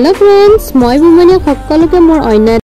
hello friends, मैं बुमनिया सकलोके मोर अन्य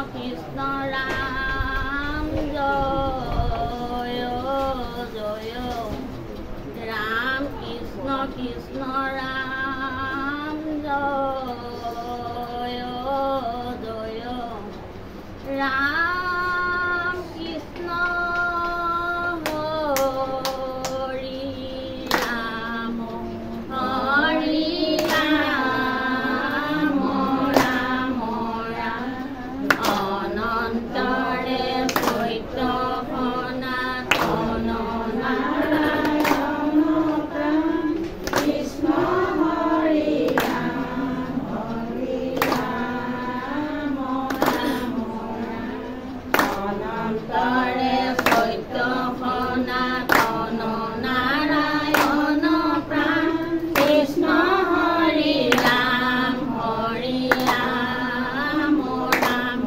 कृष्ण राम जय जय राम कृष्ण कृष्ण राम जय जय राम कृष्ण हरि राम हरि राम राम राम अनन्तरे सत्य सनातन नारायण प्राण कृष्ण हरि राम राम अनन्तरे सत्य सनातन नारायण प्राण कृष्ण हरि राम राम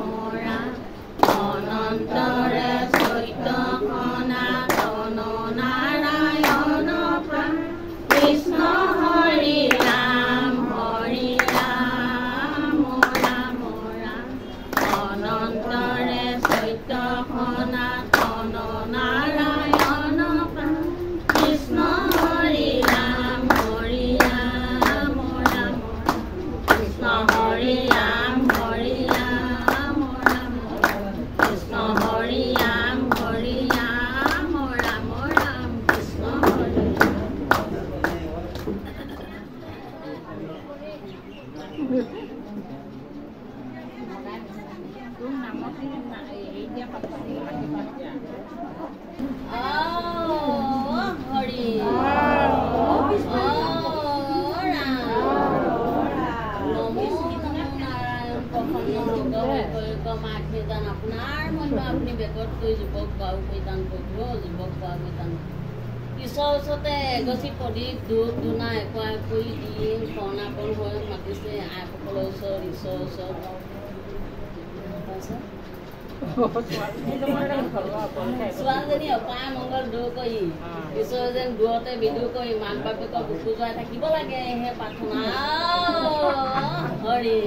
अनन्तरे सत्य सनातन नारायण प्राण कृष्ण हरि राम राम अनन्तरे सत्य सनातन नारायण प्राण कृष्ण हरि राम कृष्ण हरि राम कृष्ण हरि राम राम कृष्ण हरि हरि अपनी बेगत कोई युवक गाँव पैदान करो युवक गाँव पैदान ঈশ্বৰৰ ওচৰতে এগছি প্ৰদীপ ধূপ ধূনা একুৱাই কৰি দি কৰ্ণাপন হৈ মাতিছে আইসকলৰ ওচৰত ঈশ্বৰৰ ওচৰত ছোৱালীজনী অপায় মংগল দূৰ কৰি ঈশ্বৰ যেন দূৰতে বিদুৰ কৰি মাক বাপেকক বুকু যোৱাই থাকিব লাগে সেই প্ৰাৰ্থনা হৰি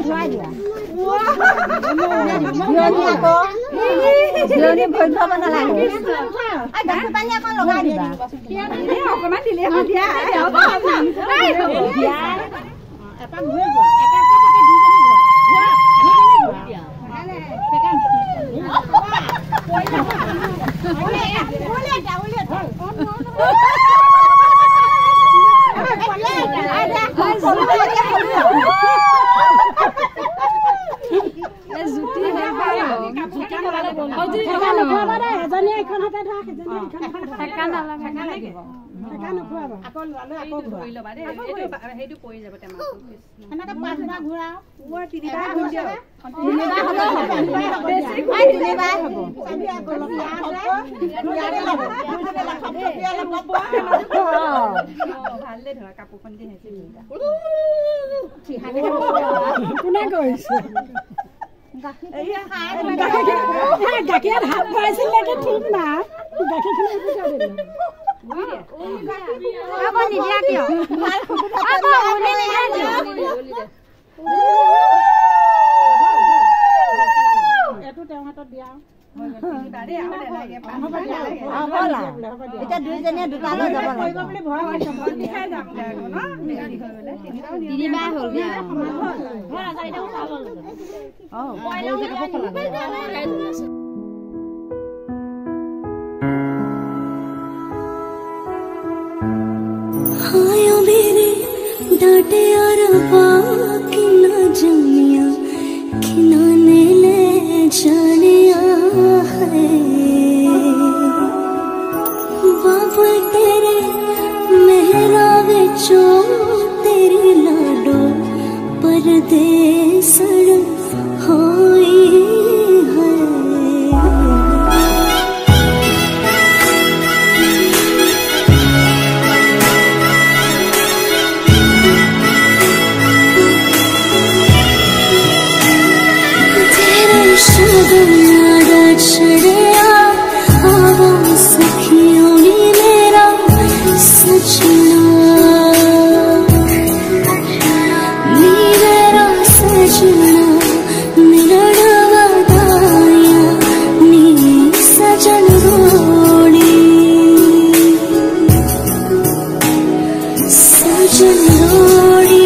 ধুৱাই দিয়া জিৰণি ভৰি থ'ব নালাগে গাখীৰ পানী আকৌ লগাই দিবা অকণমান দিলে হ'ব দিয়া এপাক ঘূৰি যোৱা এপাকে দুইজনী গাখীৰ হাত পাইছিল নেকি ঠিক নাই এতিয়া দুইজনীয়ে দোকানলৈ যাব डाटे और बाकी न जमिया खिनाने ले जानिया है बाबा तेरे मेहरा विचो तेरी लाडो परदेसड़ होई है यादा छड़िया आवा सखियों ने मेरा सजना नी मेरा सजना मेरा वदाया नी सजन रोड़ी सजन रोड़ी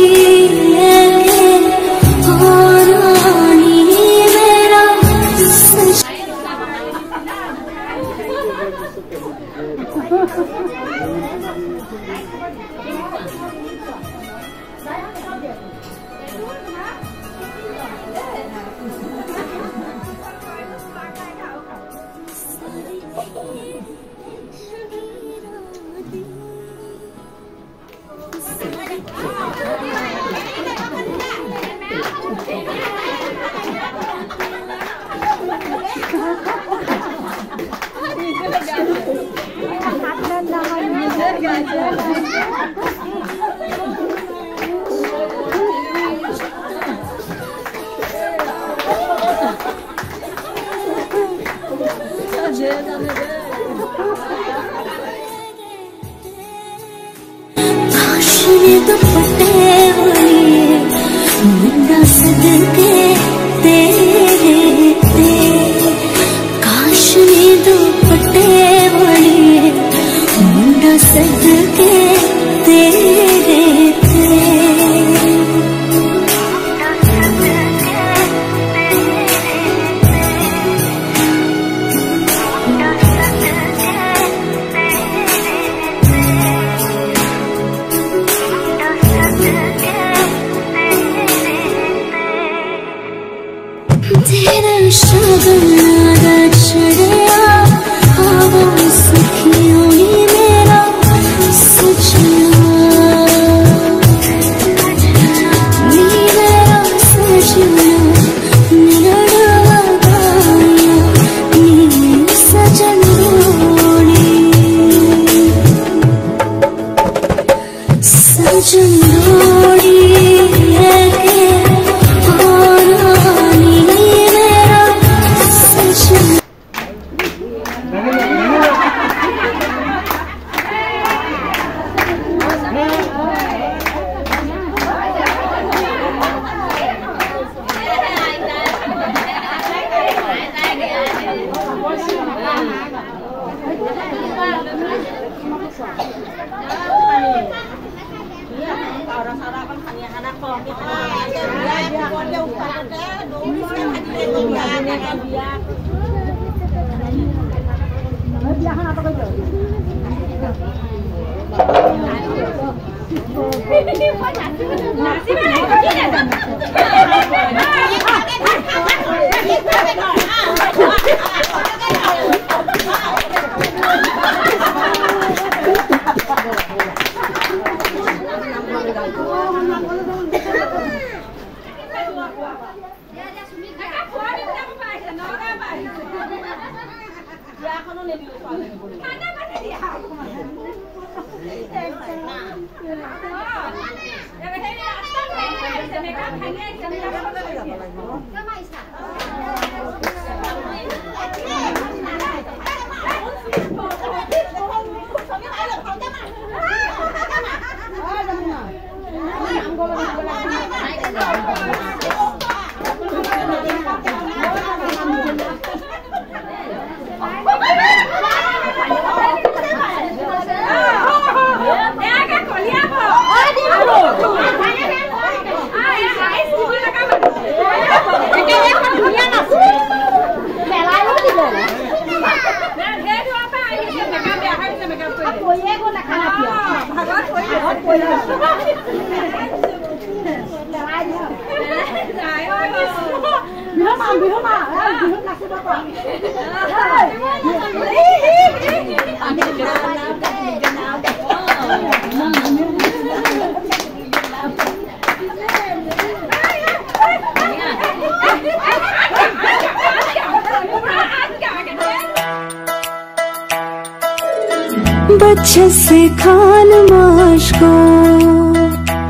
बच्चे से खान माश को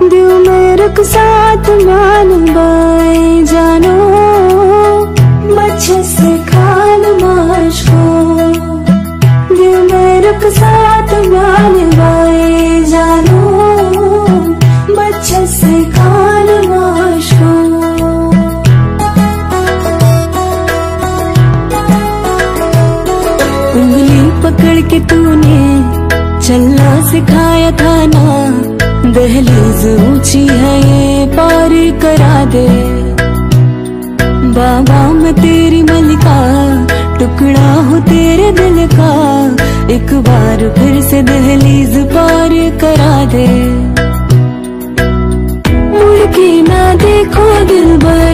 दिल में रख साथ मान बाई जानो बच्चे से खान माश को दिल में रख साथ मान बाई जानो बच्चे से खान माश को उंगली पकड़ के तूने चलना सिखाया था ना दहलीज ऊंची है ये पार करा दे बाबा मैं तेरी मलिका टुकड़ा हो तेरे दिल का एक बार फिर से दहलीज पार करा दे मुड़ के ना देखो दिल भर